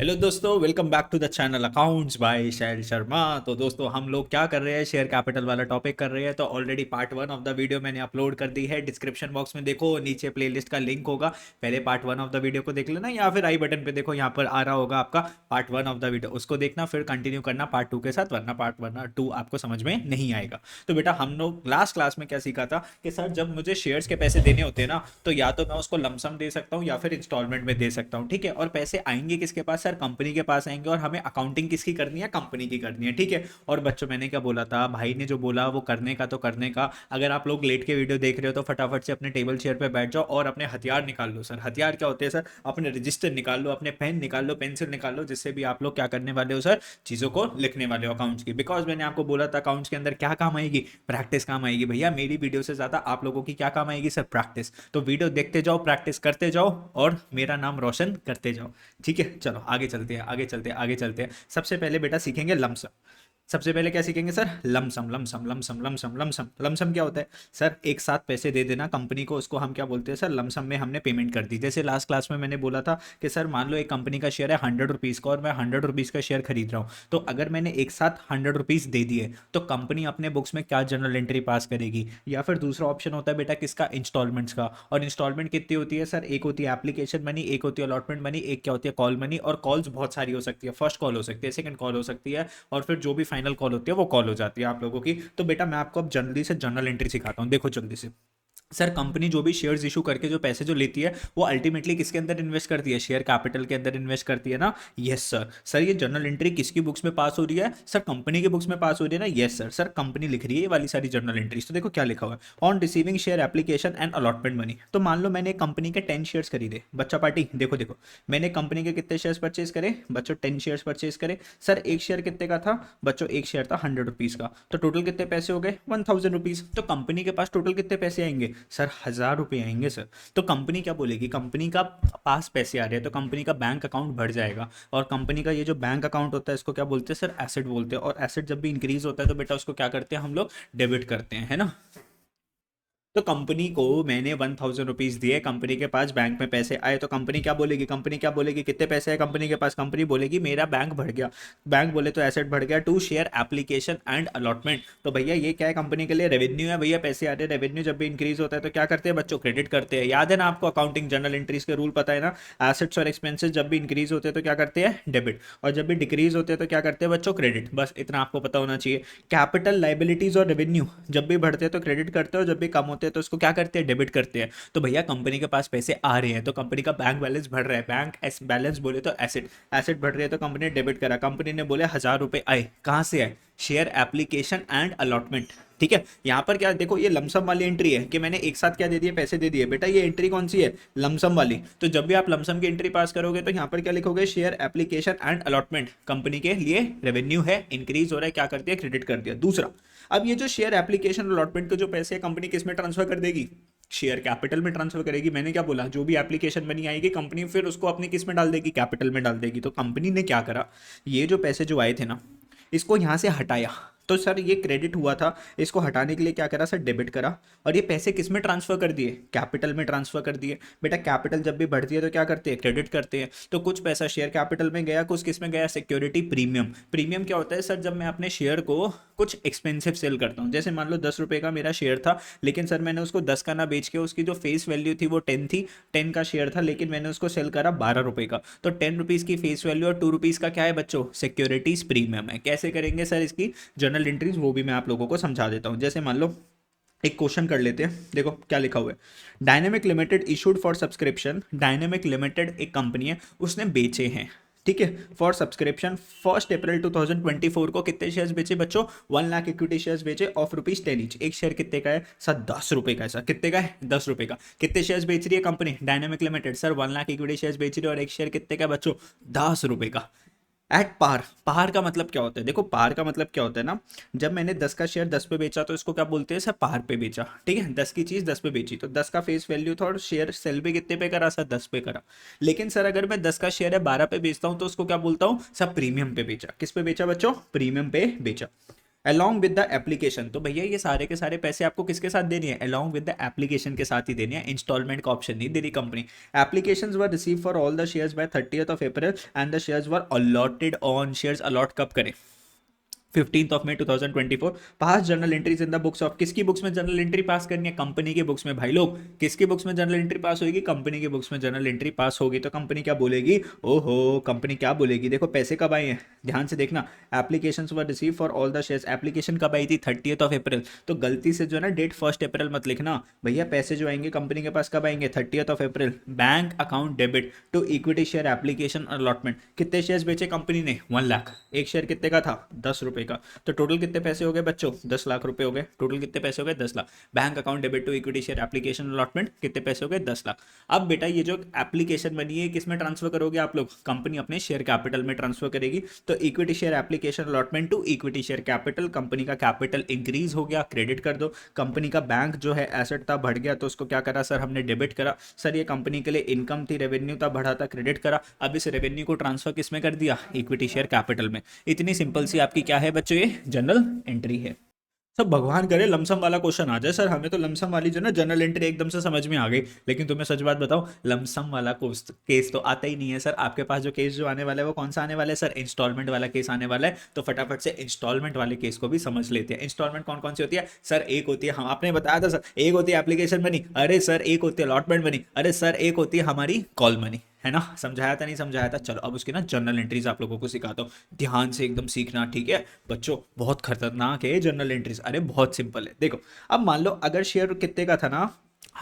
Hello दोस्तों, welcome back to the channel accounts by Shail Sharma. तो दोस्तों हम लोग क्या कर रहे हैं, शेयर कैपिटल वाला टॉपिक कर रहे हैं। तो already part 1 of the video मैंने अपलोड कर दी है। डिस्क्रिप्शन बॉक्स में देखो, नीचे प्लेलिस्ट का लिंक होगा। पहले पार्ट 1 ऑफ द वीडियो को देख लेना, या फिर आई बटन पे देखो, यहाँ पर आ रहा होगा आपका पार्ट 1 ऑफ द वीडियो, उसको देखना, फिर कंटिन्यू करना पार्ट 2 के साथ, वरना पार्ट 1 और 2 आपको समझ में नहीं आएगा। तो बेटा हम लोग लास्ट क्लास में क्या सीखा था कि सर जब मुझे शेयर्स के पैसे देने होते हैं ना, तो या तो मैं उसको लमसम दे सकता हूँ या फिर इंस्टॉलमेंट में दे सकता हूँ। ठीक है, और पैसे आएंगे किसके पास? सर कंपनी के पास आएंगे, और हमें अकाउंटिंग किसकी करनी है? कंपनी की करनी है। ठीक है, और बच्चों मैंने क्या बोला था, भाई ने जो बोला वो करने का तो करने का। अगर आप लोग लेट के वीडियो देख रहे हो तो फटाफट से अपने टेबल चेयर पे बैठ जाओ और अपने हथियार निकाल लो। सर हथियार क्या होते हैं? सर अपने रजिस्टर निकाल लो, अपने पेन निकाल लो, पेंसिल निकाल लो, जिससे भी आप लोग क्या करने वाले हो सर, चीज़ों को लिखने वाले हो अकाउंट्स की। बिकॉज मैंने आपको बोला था अकाउंट्स के अंदर क्या काम आएगी? प्रैक्टिस काम आएगी भैया। मेरी वीडियो से ज़्यादा आप लोगों की क्या काम आएगी? Sir practice. तो वीडियो देखते जाओ, प्रैक्टिस करते जाओ और मेरा नाम रोशन करते जाओ। ठीक है, चलो आगे चलते हैं, आगे चलते हैं, आगे चलते हैं। सबसे पहले बेटा सीखेंगे लमसम। सबसे पहले क्या सीखेंगे sir? Lump sum. Lump sum lump sum lump sum lump sum lump sum क्या होता है? सर एक साथ पैसे दे देना कंपनी को, उसको हम क्या बोलते हैं सर? लमसम में हमने पेमेंट कर दी। जैसे लास्ट क्लास में मैंने बोला था कि सर मान लो एक कंपनी का शेयर है 100 रुपीज़ का, और मैं 100 रुपीज़ का शेयर खरीद रहा हूँ। तो अगर मैंने एक साथ 100 रुपीज़ दे दिए तो कंपनी अपने बुक्स में क्या जर्नल एंट्री पास करेगी? या फिर दूसरा ऑप्शन होता है बेटा किसका? इंस्टॉलमेंट्स का। और इंस्टॉलमेंट कितनी होती है सर? एक होती है एप्लीकेशन मनी, एक होती है अलॉटमेंट मनी, एक क्या होती है? Call money. और कॉल्स बहुत सारी हो सकती है, फर्स्ट कॉल हो सकती है, सेकंड कॉल हो सकती है, और फिर जो भी फाइनल कॉल होती है वो कॉल हो जाती है आप लोगों की। तो बेटा मैं आपको अब जल्दी से जर्नल एंट्री सिखाता हूँ, देखो जल्दी से। सर कंपनी जो भी शेयर्स इशू करके जो पैसे जो लेती है, वो अल्टीमेटली किसके अंदर इन्वेस्ट करती है? शेयर कैपिटल के अंदर इन्वेस्ट करती है ना। Yes sir. सर ये जर्नल एंट्री किसकी बुक्स में पास हो रही है? सर कंपनी के बुक्स में पास हो रही है ना। Yes sir. सर कंपनी लिख रही है ये वाली सारी जर्नल एंट्रीज। तो देखो क्या लिखा हुआ है, on receiving share application and allotment money. तो मान लो मैंने कंपनी के 10 शेयर्स खरीदे, बच्चा पार्टी देखो देखो, मैंने कंपनी के कितने शेयर्स परचेज करे बच्चों? 10 शेयर्स परचेज करे। सर एक शेयर कितने का था बच्चों? एक शेयर था 100 रुपीज़ का। तो टोटल कितने पैसे हो गए? 1000 रुपीज़। तो कंपनी के पास टोटल कितने पैसे आएंगे? सर 1000 रुपये आएंगे सर। तो कंपनी क्या बोलेगी? कंपनी का पास पैसे आ रहे हैं तो कंपनी का बैंक अकाउंट बढ़ जाएगा। और कंपनी का ये जो बैंक अकाउंट होता है इसको क्या बोलते हैं सर? एसेट बोलते हैं। और एसेट जब भी इंक्रीज होता है तो बेटा उसको क्या करते हैं हम लोग? डेबिट करते हैं, है ना। तो कंपनी को मैंने 1000 रुपीज़ दिए, कंपनी के पास बैंक में पैसे आए, तो कंपनी क्या बोलेगी? कंपनी क्या बोलेगी? कितने पैसे आए कंपनी के पास? कंपनी बोलेगी मेरा बैंक बढ़ गया। बैंक बोले तो एसेट बढ़ गया to share application and allotment. तो भैया ये क्या है? कंपनी के लिए रेवेन्यू है भैया, पैसे आ रहे हैं। रेवेन्यू जब भी इंक्रीज होता है तो क्या करते हैं बच्चों? क्रेडिट करते हैं। याद है ना आपको अकाउंटिंग जर्नल एंट्रीज के रूल पता है ना? एसेट्स और एक्सपेंसेस जब भी इंक्रीज होते हैं तो क्या करते हैं? डेबिट। और जब भी डिक्रीज होते हैं तो क्या करते हैं बच्चों? क्रेडिट। बस इतना आपको पता होना चाहिए। कैपिटल लाइबिलिटीज और रेवेन्यू जब भी बढ़ते हैं तो क्रेडिट करते हैं, और जब भी कम होते हैं तो उसको क्या करते हैं? डेबिट करते हैं। तो भैया कंपनी के पास पैसे आ रहे हैं तो कंपनी का बैंक बैलेंस बढ़ रहा है। बैंक बैलेंस बोले तो एसेट, एसेट बढ़ रही है तो कंपनी ने डेबिट करा। कंपनी ने बोले 1000 रुपये आए, कहाँ से आए? Share application and allotment. ठीक है, यहाँ पर क्या देखो, ये लमसम वाली एंट्री है कि मैंने एक साथ क्या दे दिए? पैसे दे दिए। बेटा ये एंट्री कौन सी है? लमसम वाली। तो जब भी आप लमसम की एंट्री पास करोगे तो यहाँ पर क्या लिखोगे? Share application and allotment. Company के लिए रेवेन्यू है, इंक्रीज हो रहा है, क्या कर दिया? क्रेडिट कर दिया। दूसरा, अब ये जो शेयर एप्लीकेशन अलॉटमेंट के जो पैसे है कंपनी किस में ट्रांसफर कर देगी? शेयर कैपिटल में ट्रांसफर करेगी। मैंने क्या बोला? जो भी एप्लीकेशन बनी आएगी कंपनी फिर उसको अपनी किस में डाल देगी? कैपिटल में डाल देगी। तो कंपनी ने क्या करा, ये जो पैसे जो आए थे ना, इसको यहाँ से हटाया। तो सर ये क्रेडिट हुआ था, इसको हटाने के लिए क्या करा सर? डेबिट करा। और ये पैसे किस में ट्रांसफर कर दिए? कैपिटल में ट्रांसफर कर दिए। बेटा कैपिटल जब भी बढ़ती है तो क्या करते हैं? क्रेडिट करते हैं। तो कुछ पैसा शेयर कैपिटल में गया, कुछ किस में गया? Security premium. प्रीमियम क्या होता है सर? जब मैं अपने शेयर को कुछ एक्सपेंसिव सेल करता हूँ, जैसे मान लो 10 रुपये का मेरा शेयर था, लेकिन सर मैंने उसको 10 का ना बेच के, उसकी जो फेस वैल्यू थी वो 10 थी, 10 का शेयर था, लेकिन मैंने उसको सेल करा 12 रुपये का। तो 10 रुपीज़ की फेस वैल्यू और 2 रुपीज़ का क्या है बच्चों? सिक्योरिटीज प्रीमियम है। कैसे करेंगे सर इसकी जर्नल एंट्रीज, वो भी मैं आप लोगों को समझा देता हूँ। जैसे मान लो एक क्वेश्चन कर लेते हैं, देखो क्या लिखा हुआ है। Dynamic limited issued for subscription. Dynamic limited एक कंपनी है, उसने बेचे हैं, ठीक है, फॉर सब्सक्रिप्शन 1 अप्रैल 2024 को कितने शेयर्स बेचे बच्चों? 1 लाख इक्विटी शेयर्स बेचे ऑफ रुपीज 10 ईच। एक शेयर कितने का है सर? 10 रुपये का है सर। कितने का है? 10 रुपये का। कितने शेयर्स बेच रही है company dynamic limited? Sir 1 lakh equity shares बेच रही है, और एक शेयर कितने का है बच्चों? 10 रुपये का। At par. पार का मतलब क्या होता है? देखो पार का मतलब क्या होता है ना, जब मैंने 10 का शेयर 10 पे बेचा तो इसको क्या बोलते हैं सर? पार पे बेचा। ठीक है, 10 की चीज 10 पे बेची तो 10 का फेस वैल्यू था, और शेयर सेल पे कितने पे करा सर? 10 पे करा। लेकिन सर अगर मैं 10 का शेयर है 12 पे बेचता हूँ तो उसको क्या बोलता हूँ सर? प्रीमियम पे बेचा। किस पे बेचा बच्चों? प्रीमियम पे बेचा। along with the application। तो भैया ये सारे के सारे पैसे आपको किसके साथ देनी है, along with the application के साथ ही देनी है, इंस्टॉलमेंट का ऑप्शन नहीं दे रही company. Applications were receive for all the shares by 30th of April and the shares were allotted on, shares allot कब करें, 15 May 2024। Pass journal entries in the books of, किसकी बुक्स में journal entry pass करनी है, company की books में। भाई लोग किसकी बुक्स में जर्नल एंट्री पास होगी, कंपनी की बुक्स में जर्नल एंट्री पास होगी। तो कंपनी क्या बोलेगी, ओहो कंपनी क्या बोलेगी, देखो पैसे कब आए हैं, ध्यान से देखना। Application were receive for all the shares, application कब आई थी, 30th ऑफ अप्रैल। तो गलती से जो है ना डेट 1 अप्रैल मत लिखना भैया, पैसे जो आएंगे कंपनी के पास कब आएंगे, 30th of April. Bank account debit to equity share application allotment. कितने शेयर्स बेचे कंपनी ने, 1 लाख। एक शेयर कितने का था, 10 रुपए का। तो टोटल कितने पैसे हो गए बच्चों, 10 लाख रुपए हो गए। टोटल कितने पैसे हो गए, 10 lakh. Bank account debit to equity share application allotment, कितने पैसे हो गए, 10 लाख। अब बेटा ये जो एप्लीकेशन बनी है किसमें ट्रांसफर करोगे आप लोग, कंपनी अपने शेयर कैपिटल में ट्रांसफर करेगी। तो equity share application allotment to equity share capital, company का कैपिटल इंक्रीज हो गया, क्रेडिट कर दो। कंपनी का बैंक जो है एसेट था बढ़ गया, तो उसको क्या करा सर, हमने डेबिट करा। सर ये कंपनी के लिए इनकम थी, रेवेन्यू था बढ़ा था, क्रेडिट करा। अब इस रेवेन्यू को ट्रांसफर किसमें कर दिया, इक्विटी शेयर कैपिटल में। इतनी सिंपल सी आपकी क्या है बच्चों, ये जनरल एंट्री है। सब भगवान करे लमसम वाला क्वेश्चन आ जाए सर, हमें तो लमसम वाली जो ना जनरल एंट्री एकदम से समझ में आ गई, लेकिन तुम्हें सच बात बताओ लमसम वाला केस तो आता ही नहीं है सर। आपके पास जो केस जो आने वाला है वो कौन सा आने वाला है सर, इंस्टॉलमेंट वाला केस आने वाला है। तो फटाफट से इंस्टॉलमेंट वाले केस को भी समझ लेते हैं। इंस्टॉलमेंट कौन कौन सी होती है सर, एक होती है, हम आपने बताया था सर, एक होती है एप्लीकेशन मनी, अरे सर एक होती है अलॉटमेंट मनी, अरे सर एक होती है हमारी कॉल मनी, है ना। समझाया था नहीं समझाया था, चलो अब उसकी ना जनरल एंट्रीज आप लोगों को सिखाता हूँ, ध्यान से एकदम सीखना, ठीक है बच्चों। बहुत खतरनाक है जनरल एंट्रीज, अरे बहुत सिंपल है। देखो अब मान लो अगर शेयर कितने का था ना,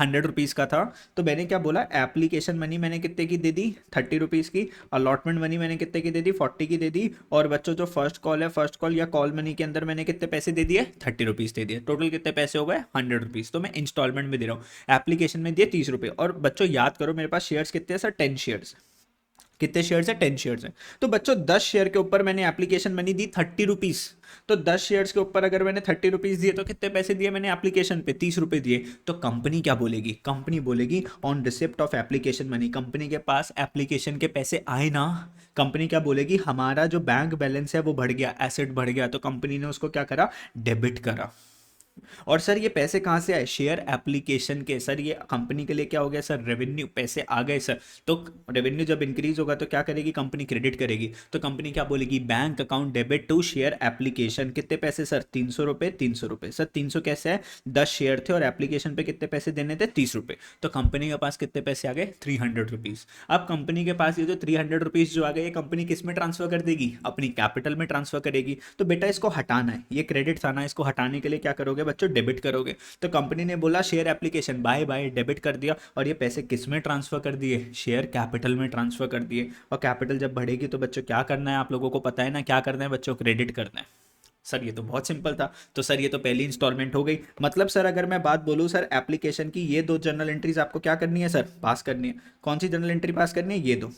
100 रुपीज़ का था। तो मैंने क्या बोला, एप्लीकेशन मनी मैंने कितने की दे दी, 30 रुपीज़ की। अलॉटमेंट मनी मैंने कितने की दे दी, 40 की दे दी। और बच्चों जो फर्स्ट कॉल है, फर्स्ट कॉल या कॉल मनी के अंदर मैंने कितने पैसे दे दिए, 30 रुपीज़ दे दिए। टोटल कितने पैसे हो गए, 100 रुपीज़। तो मैं इंस्टॉलमेंट में दे रहा हूँ। एप्लीकेशन में दिए 30 रुपये। और बच्चों याद करो मेरे पास शेयर्स कितने हैं सर, 10 शेयर्स। कितने शेयर्स है, 10 शेयर्स है। तो बच्चों 10 शेयर के ऊपर मैंने एप्लीकेशन मनी दी 30 रुपीज़। तो 10 शेयर्स के ऊपर अगर मैंने 30 रुपीज़ दिए तो कितने पैसे दिए मैंने एप्लीकेशन पे, 30 रुपये दिए। तो कंपनी क्या बोलेगी, कंपनी बोलेगी on receipt of application money, company के पास एप्लीकेशन के पैसे आए ना, कंपनी क्या बोलेगी, हमारा जो बैंक बैलेंस है वो बढ़ गया, एसेट बढ़ गया। तो कंपनी ने उसको क्या करा, डेबिट करा। और सर ये पैसे कहाँ से आए, शेयर एप्लीकेशन के। सर ये कंपनी के लिए क्या हो गया सर, रेवेन्यू, पैसे आ गए सर। तो रेवेन्यू जब इंक्रीज होगा तो क्या करेगी कंपनी, क्रेडिट करेगी। तो कंपनी क्या बोलेगी, bank account debit to share application. कितने पैसे सर, 300 रुपये, 300 रुपये। सर 300 कैसे है, 10 शेयर थे और एप्लीकेशन पे कितने पैसे देने थे, 30 रुपये। तो कंपनी के पास कितने पैसे आ गए, 300 रुपीज़। अब कंपनी के पास ये जो 300 रुपीज़ जो आ गए, ये कंपनी किस में ट्रांसफर कर देगी, अपनी कैपिटल में ट्रांसफर करेगी। तो बेटा इसको हटाना है, ये क्रेडिट था ना, इसको हटाने के लिए क्या करोगे बच्चों, डेबिट करोगे। तो कंपनी ने बोला share application bye bye, debit कर दिया। और ये पैसे किस में ट्रांसफर कर दिए, शेयर कैपिटल में ट्रांसफर कर दिए। और कैपिटल जब बढ़ेगी तो बच्चों क्या करना है, आप लोगों को पता है ना क्या करना है बच्चों, क्रेडिट करना है। सर ये तो बहुत सिंपल था। तो सर ये तो पहली इंस्टॉलमेंट हो गई। मतलब सर अगर मैं बात बोलूँ सर, एप्लीकेशन की ये 2 जनरल एंट्रीज आपको क्या करनी है सर, पास करनी है। कौन सी जनरल एंट्री पास करनी है, ये दो।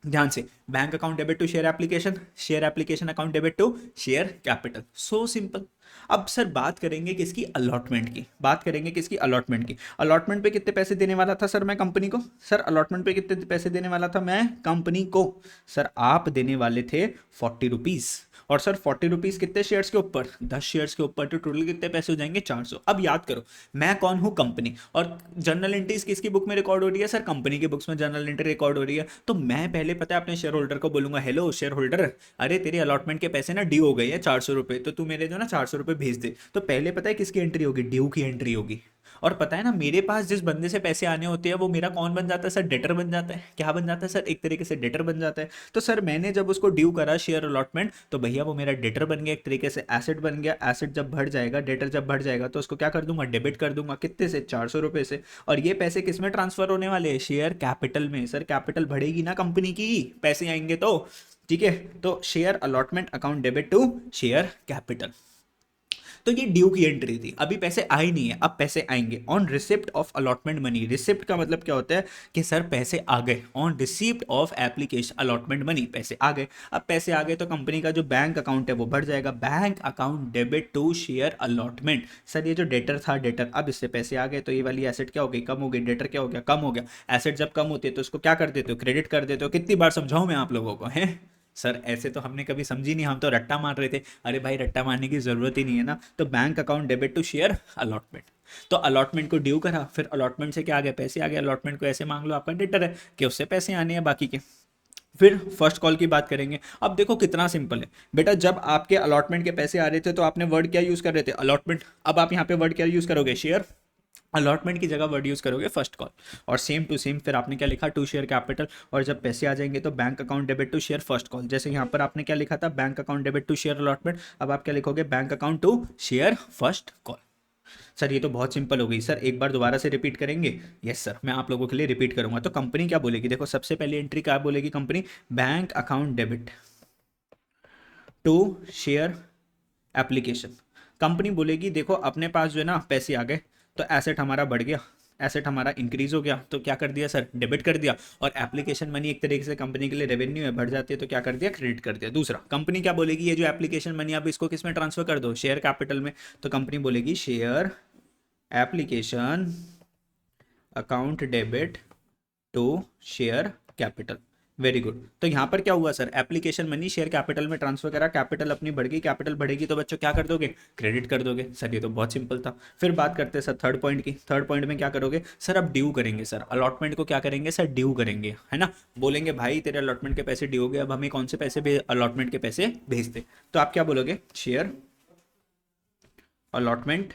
ध्यान से, bank account debit to share application account debit to share capital, so simple. अब सर बात करेंगे किसकी, अलॉटमेंट की। बात करेंगे किसकी, अलॉटमेंट की। अलॉटमेंट पे कितने पैसे देने वाला था सर मैं कंपनी को, सर अलॉटमेंट पे कितने पैसे देने वाला था मैं कंपनी को। सर आप देने वाले थे 40 रुपीज़। और सर 40 रुपीज़ कितने शेयर्स के ऊपर, 10 शेयर्स के ऊपर। तो टोटल कितने पैसे हो जाएंगे, 400। अब याद करो मैं कौन हूँ, कंपनी। और जनरल एंट्रीज किसकी बुक में रिकॉर्ड हो रही है सर, कंपनी की बुक्स में जनरल एंट्री रिकॉर्ड हो रही है। तो मैं पहले पता है अपने शेयर होल्डर को बोलूंगा, हेलो शेयर होल्डर, अरे तेरे अलॉटमेंट के पैसे ना ड्यू हो गए हैं 400 रुपये, तो तू मेरे जो ना 400 रुपये भेज दे। तो पहले पता है किसकी एंट्री होगी, ड्यू की एंट्री होगी। और पता है ना मेरे पास जिस बंदे से पैसे आने होते हैं वो मेरा कौन बन जाता है सर, डेटर बन जाता है। क्या बन जाता है सर, एक तरीके से डेटर बन जाता है। तो सर मैंने जब उसको ड्यू करा शेयर अलॉटमेंट, तो भैया वो मेरा डेटर बन गया, एक तरीके से एसेट बन गया। एसेट जब बढ़ जाएगा, डेटर जब बढ़ जाएगा, तो उसको क्या कर दूंगा, डेबिट कर दूंगा। कितने से, 400 रुपये से। और ये पैसे किस में ट्रांसफर होने वाले हैं, शेयर कैपिटल में। सर कैपिटल बढ़ेगी ना कंपनी की, पैसे आएंगे तो, ठीक है। तो share allotment account debit to share capital. तो ये ड्यू की एंट्री थी, अभी पैसे आए नहीं है, अब पैसे आएंगे on receipt of allotment money. Receipt का मतलब क्या होता है कि सर पैसे आ गए, on receipt of application allotment money, पैसे आ गए। अब पैसे आ गए तो कंपनी का जो बैंक अकाउंट है वो बढ़ जाएगा, bank account debit to share allotment. Sir ये जो डेटर था, डेटर, अब इससे पैसे आ गए तो ये वाली एसेट क्या हो गई, कम हो गई। डेटर क्या हो गया, कम हो गया। एसेट जब कम होती है तो उसको क्या कर देते हो, क्रेडिट कर देते हो। कितनी बार समझाऊं मैं आप लोगों को, है सर ऐसे तो हमने कभी समझी नहीं, हम तो रट्टा मार रहे थे। अरे भाई रट्टा मारने की जरूरत ही नहीं है ना। तो bank account debit to share allotment, तो अलॉटमेंट को ड्यू करा, फिर अलॉटमेंट से क्या आ गया, पैसे आ गए। अलॉटमेंट को ऐसे मांग लो, आपका डेटर है कि उससे पैसे आने हैं बाकी के। फिर फर्स्ट कॉल की बात करेंगे। अब देखो कितना सिंपल है बेटा, जब आपके अलॉटमेंट के पैसे आ रहे थे तो आपने वर्ड क्या यूज कर रहे थे, अलॉटमेंट। अब आप यहाँ पे वर्ड क्या यूज करोगे, शेयर। अलॉटमेंट की जगह वर्ड यूज करोगे फर्स्ट कॉल, और सेम टू सेम फिर आपने क्या लिखा, टू शेयर कैपिटल। और जब पैसे आ जाएंगे तो bank account debit to share first call. जैसे यहाँ पर आपने क्या लिखा था, bank account debit to share allotment, अब आप क्या लिखोगे, bank account to share first call. Sir ये तो बहुत सिंपल हो गई। सर एक बार दोबारा से रिपीट करेंगे। यस सर, मैं आप लोगों के लिए रिपीट करूंगा। तो कंपनी क्या बोलेगी, देखो सबसे पहली एंट्री क्या बोलेगी company, bank account debit to share application. Company बोलेगी देखो अपने पास जो है ना पैसे आ गए, तो एसेट हमारा बढ़ गया, एसेट हमारा इंक्रीज हो गया, तो क्या कर दिया सर, डेबिट कर दिया। और एप्लीकेशन मनी एक तरीके से कंपनी के लिए रेवेन्यू है, बढ़ जाती है, तो क्या कर दिया, क्रेडिट कर दिया। दूसरा, कंपनी क्या बोलेगी, ये जो एप्लीकेशन मनी आप इसको किस में ट्रांसफर कर दो, शेयर कैपिटल में। तो कंपनी बोलेगी share application account debit to share capital. Very good. तो यहाँ पर क्या हुआ sir, application money share capital में ट्रांसफर करा, कैपिटल अपनी बढ़ गई, कैपिटल बढ़ेगी तो बच्चों क्या कर दोगे, क्रेडिट कर दोगे। सर ये तो बहुत सिंपल था। फिर बात करते हैं सर थर्ड पॉइंट की। थर्ड पॉइंट में क्या करोगे सर, अब ड्यू करेंगे सर, अलॉटमेंट को क्या करेंगे सर, ड्यू करेंगे, है ना। बोलेंगे भाई तेरे अलॉटमेंट के पैसे ड्यू हो गए, अब हमें कौन से पैसे अलॉटमेंट के पैसे भेज दे। तो आप क्या बोलोगे, share allotment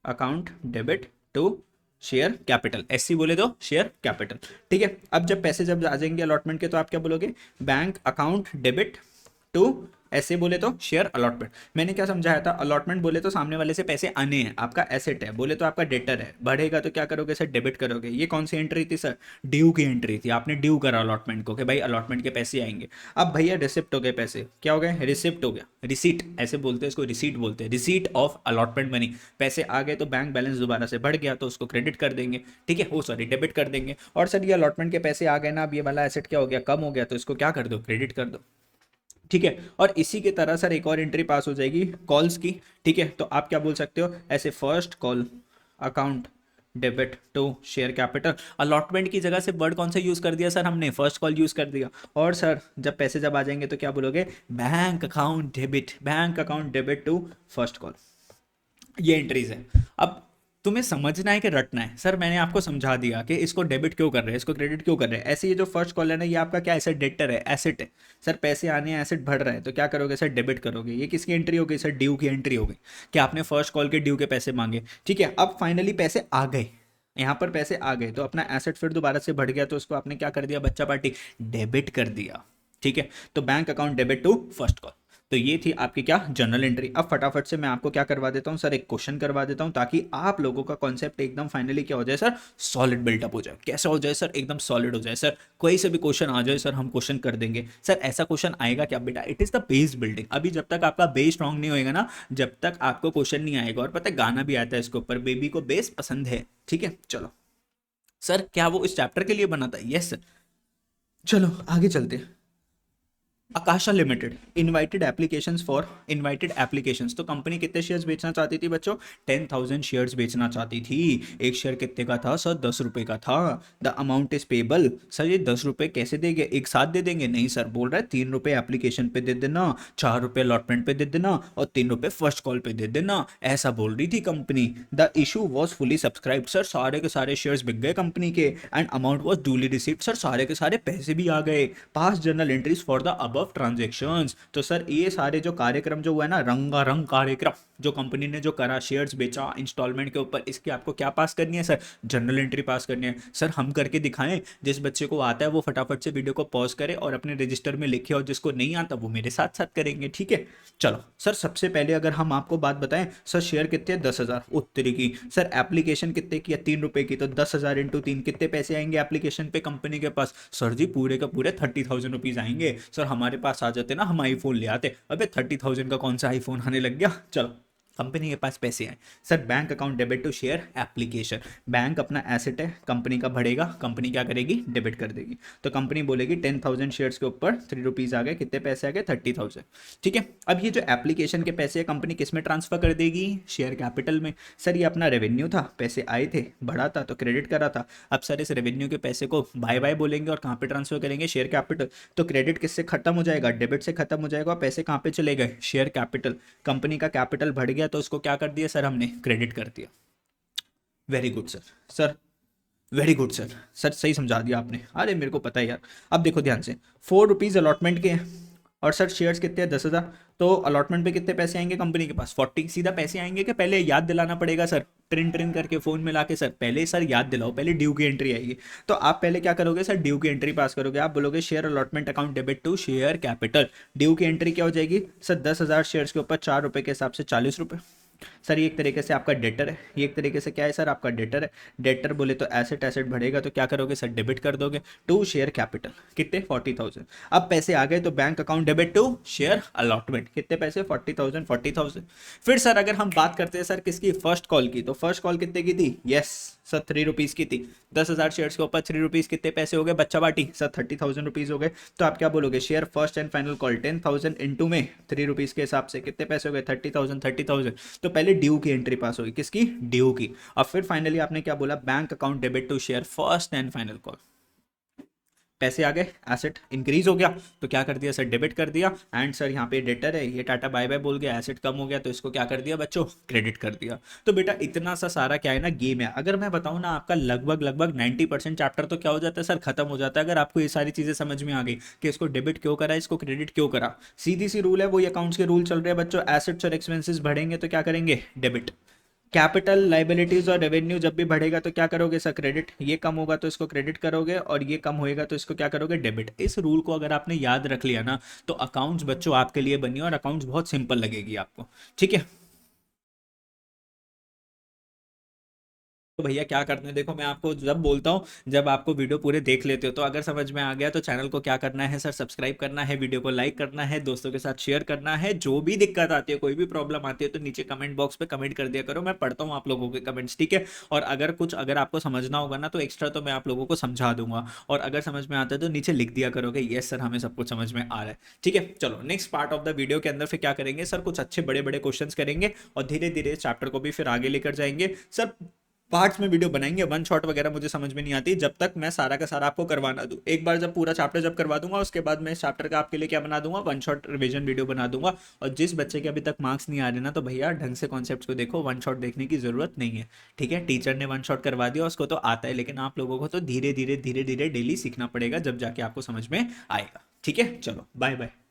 account debit to share capital, SC बोले तो शेयर कैपिटल। ठीक है, अब जब पैसे जब आ जाएंगे अलॉटमेंट के, तो आप क्या बोलोगे, बैंक अकाउंट डेबिट टू, ऐसे बोले तो शेयर अलॉटमेंट। मैंने क्या समझाया था, अलॉटमेंट बोले तो सामने वाले से पैसे आने हैं, आपका एसेट है, बोले तो आपका डेटर है, बढ़ेगा तो क्या करोगे सर, डेबिट करोगे। ये कौन सी एंट्री थी सर, ड्यू की एंट्री थी। आपने ड्यू करा अलॉटमेंट को कि भाई अलॉटमेंट के पैसे आएंगे। अब भैया रिसिप्ट हो गए पैसे, क्या हो गए, रिसिप्ट हो गया, रिसीट ऐसे बोलते हैं इसको, रिसीट बोलते हैं, रिसीट ऑफ अलॉटमेंट मनी। पैसे आ गए तो बैंक बैलेंस दोबारा से बढ़ गया तो उसको क्रेडिट कर देंगे, ठीक है, वो सॉरी डेबिट कर देंगे। और सर ये अलॉटमेंट के पैसे आ गए ना, अब ये वाला एसेट क्या हो गया, कम हो गया, तो इसको क्या कर दो, क्रेडिट कर दो। ठीक है, और इसी की तरह सर एक और एंट्री पास हो जाएगी कॉल्स की। ठीक है, तो आप क्या बोल सकते हो, ऐसे first call account debit to share capital. Allotment की जगह से वर्ड कौन सा यूज कर दिया सर, हमने फर्स्ट कॉल यूज कर दिया। और सर जब पैसे जब आ जाएंगे तो क्या बोलोगे, bank account debit, bank account debit to first call. ये एंट्रीज है। अब तुम्हें समझना है कि रटना है। सर मैंने आपको समझा दिया कि इसको डेबिट क्यों कर रहे हैं, इसको क्रेडिट क्यों कर रहे हैं। ऐसे ये जो फर्स्ट कॉल है ना, ये आपका क्या एसेट, डेटर है, एसेट है। सर पैसे आने हैं, एसेट बढ़ रहा है, तो क्या करोगे सर, डेबिट करोगे। ये किसकी एंट्री हो गई सर, ड्यू की एंट्री हो गई, कि आपने फर्स्ट कॉल के ड्यू के पैसे मांगे। ठीक है, अब फाइनली पैसे आ गए, यहाँ पर पैसे आ गए, तो अपना एसेट फिर दोबारा से बढ़ गया, तो उसको आपने क्या कर दिया बच्चा पार्टी, डेबिट कर दिया। ठीक है, तो bank account debit to first call. तो ये थी आपकी क्या, जनरल एंट्री। अब फटाफट से मैं आपको क्या करवा देता हूँ सर, एक क्वेश्चन करवा देता हूँ, ताकि आप लोगों का कॉन्सेप्ट एकदम फाइनली क्या हो जाए सर, सॉलिड बिल्टअप हो जाए। कैसा हो जाए सर, एकदम सॉलिड हो जाए। सर कोई से भी क्वेश्चन आ जाए सर, हम क्वेश्चन कर देंगे। सर ऐसा क्वेश्चन आएगा क्या बेटा, it is the base building. अभी जब तक आपका बेस स्ट्रांग नहीं होएगा ना, जब तक आपको क्वेश्चन नहीं आएगा। और पता है गाना भी आता है इसके ऊपर, बेबी को बेस पसंद है। ठीक है, चलो सर क्या वो इस चैप्टर के लिए बना था, यस सर। चलो आगे चलते हैं। Akasha limited, invited applications for invited applications. तो कंपनी कितने शेयर्स बेचना चाहती थी बच्चों, 10,000 शेयर्स बेचना चाहती थी। एक शेयर कितने का था सर, 10 रुपए का था। The amount is payable. Sir ये 10 रुपए कैसे देंगे, एक साथ दे देंगे, नहीं सर, बोल रहा है 3 रुपए एप्लीकेशन पे दे देना, 4 रुपए अलॉटमेंट पे दे देना, और 3 रुपए फर्स्ट कॉल पे दे देना, ऐसा बोल रही थी company. The issue was fully subscribe. Sir सारे के सारे शेयर्स बिक गए कंपनी के, and amount was duly received. Sir सारे के सारे पैसे भी आ गए। पास जर्नल एंट्रीज फॉर द अब ट्रांजेक्शंस। तो सर ये सारे जो कार्यक्रम जो हुआ है ना, रंगारंग कार्यक्रम जो कंपनी ने जो करा, शेयर्स बेचा इंस्टॉलमेंट के ऊपर, इसकी आपको क्या पास करनी है सर, जनरल एंट्री पास करनी है। सर हम करके दिखाएं, जिस बच्चे को आता है वो फटाफट से वीडियो को पॉज करे और अपने रजिस्टर में लिखे, और जिसको नहीं आता वो मेरे साथ साथ करेंगे। ठीक है, चलो सर सबसे पहले अगर हम आपको बात बताएं, सर शेयर कितने, 10,000 उत्तरी की। सर एप्लीकेशन कितने की है, 3 रुपए की, तो 10,000 इंटू 3 कितने पैसे आएंगे एप्लीकेशन पे कंपनी के पास, सर जी पूरे का पूरे 30,000 रुपीज आएंगे। सर हमारे पास आ जाते ना, हम आईफोन ले आते। अबे 30,000 का कौन सा आईफोन आने लग गया। चलो कंपनी के पास पैसे आए। Sir bank account debit to share application, bank अपना एसेट है, कंपनी का बढ़ेगा, कंपनी क्या करेगी, डेबिट कर देगी। तो कंपनी बोलेगी 10,000 शेयर्स के ऊपर 3 रुपीज़ आ गए, कितने पैसे आ गए, 30,000। ठीक है, अब ये जो एप्लीकेशन के पैसे है कंपनी किस में ट्रांसफर कर देगी, शेयर कैपिटल में। सर ये अपना रेवेन्यू था, पैसे आए थे, बढ़ा था तो क्रेडिट करा था। अब सर इस रेवेन्यू के पैसे को बाय बाय बोलेंगे और कहाँ पे ट्रांसफर करेंगे, शेयर कैपिटल। तो क्रेडिट किससे खत्म हो जाएगा, डेबिट से खत्म हो जाएगा, और पैसे कहाँ पे चले गए, शेयर कैपिटल। कंपनी का कैपिटल बढ़ गया तो उसको क्या कर दिया सर, हमने क्रेडिट कर दिया। Very good sir. Sir very good sir, sir सही समझा दिया आपने, अरे मेरे को पता है यार। अब देखो ध्यान से, 4 रुपीज़ अलॉटमेंट के हैं, और सर शेयर्स कितने हैं, 10,000। तो अलॉटमेंट पे कितने पैसे आएंगे कंपनी के पास, 40। सीधा पैसे आएंगे कि पहले याद दिलाना पड़ेगा सर, ट्रिन ट्रिन करके फोन में लाके, सर पहले सर याद दिलाओ, पहले ड्यू की एंट्री आएगी। तो आप पहले क्या करोगे सर, ड्यू की एंट्री पास करोगे, आप बोलोगे share allotment account debit to share capital. Due की एंट्री क्या हो जाएगी सर, 10,000 शेयर्स के ऊपर 4 रुपये के हिसाब से 40 रुपये। सर ये एक तरीके से आपका डेटर है, ये एक तरीके से क्या है सर, आपका डेटर है। डेटर बोले तो एसेट, एसेट बढ़ेगा तो क्या करोगे सर, डेबिट कर दोगे टू शेयर कैपिटल, कितने, 40,000। अब पैसे आ गए तो bank account debit to share allotment, कितने पैसे, 40,000, 40,000। फिर सर अगर हम बात करते हैं सर किसकी, फर्स्ट कॉल की, तो फर्स्ट कॉल कितने की थी, यस सर 3 रुपीज़ की थी। 10,000 शेयर्स के ऊपर 3 रुपीज़, कितने पैसे हो गए बच्चा बाटी, सर 30,000 रुपीज़ हो गए। तो आप क्या बोलोगे, share first and final call 10,000 into में 3 रुपीज़ के हिसाब से कितने पैसे हो गए, 30,000, 30,000। तो पहले ड्यू की एंट्री पास होगी, किसकी, ड्यू की। और फिर फाइनली आपने क्या बोला, bank account debit to share first and final call. पैसे आ गए, एसेट इंक्रीज हो गया तो क्या कर दिया सर, डेबिट कर दिया। एंड सर यहाँ पे डेटर है, ये टाटा बाय बाय बोल गया, एसेट कम हो गया तो इसको क्या कर दिया बच्चों, क्रेडिट कर दिया। तो बेटा इतना सा सारा क्या है ना, गेम है। अगर मैं बताऊँ ना, आपका लगभग लगभग 90% चैप्टर तो क्या हो जाता है सर, खत्म हो जाता है, अगर आपको ये सारी चीजें समझ में आ गई कि इसको डेबिट क्यों करा, इसको क्रेडिट क्यों करा। सीधी सी रूल है, वही अकाउंट्स के रूल चल रहे हैं बच्चों, एसेट्स और एक्सपेंसेस बढ़ेंगे तो क्या करेंगे, डेबिट। कैपिटल, लाइबिलिटीज और रेवेन्यू जब भी बढ़ेगा तो क्या करोगे सर, क्रेडिट। ये कम होगा तो इसको क्रेडिट करोगे, और ये कम होएगा तो इसको क्या करोगे, डेबिट। इस रूल को अगर आपने याद रख लिया ना, तो अकाउंट्स बच्चों आपके लिए बनी और अकाउंट्स बहुत सिंपल लगेगी आपको। ठीक है, तो भैया क्या करना है, देखो मैं आपको जब बोलता हूँ, जब आपको वीडियो पूरे देख लेते हो तो अगर समझ में आ गया तो चैनल को क्या करना है सर, सब्सक्राइब करना है, वीडियो को लाइक करना है, दोस्तों के साथ शेयर करना है। जो भी दिक्कत आती है, कोई भी प्रॉब्लम आती है तो नीचे कमेंट बॉक्स पे कमेंट कर दिया करो, मैं पढ़ता हूँ आप लोगों के कमेंट्स। ठीक है, और अगर कुछ अगर आपको समझना होगा ना तो एक्स्ट्रा तो मैं आप लोगों को समझा दूंगा, और अगर समझ में आता है तो नीचे लिख दिया करोगे यस सर हमें सब कुछ समझ में आ रहा है। ठीक है, चलो next part of the video के अंदर फिर क्या करेंगे सर, कुछ अच्छे बड़े बड़े क्वेश्चंस करेंगे, और धीरे धीरे चैप्टर को भी फिर आगे लेकर जाएंगे सर। पार्ट्स में वीडियो बनाएंगे, वन शॉट वगैरह मुझे समझ में नहीं आती जब तक मैं सारा का सारा आपको करवा ना दूं। एक बार जब पूरा चैप्टर जब करवा दूंगा, उसके बाद मैं इस चैप्टर का आपके लिए क्या बना दूंगा, वन शॉट रिवीजन वीडियो बना दूंगा। और जिस बच्चे के अभी तक मार्क्स नहीं आ रहे ना, तो भैया ढंग से कॉन्सेप्ट को देखो, वन शॉट देखने की जरूरत नहीं है। ठीक है, टीचर ने वन शॉट करवा दिया, उसको तो आता है, लेकिन आप लोगों को तो धीरे धीरे धीरे धीरे डेली सीखना पड़ेगा, जब जाके आपको समझ में आएगा। ठीक है, चलो बाय बाय।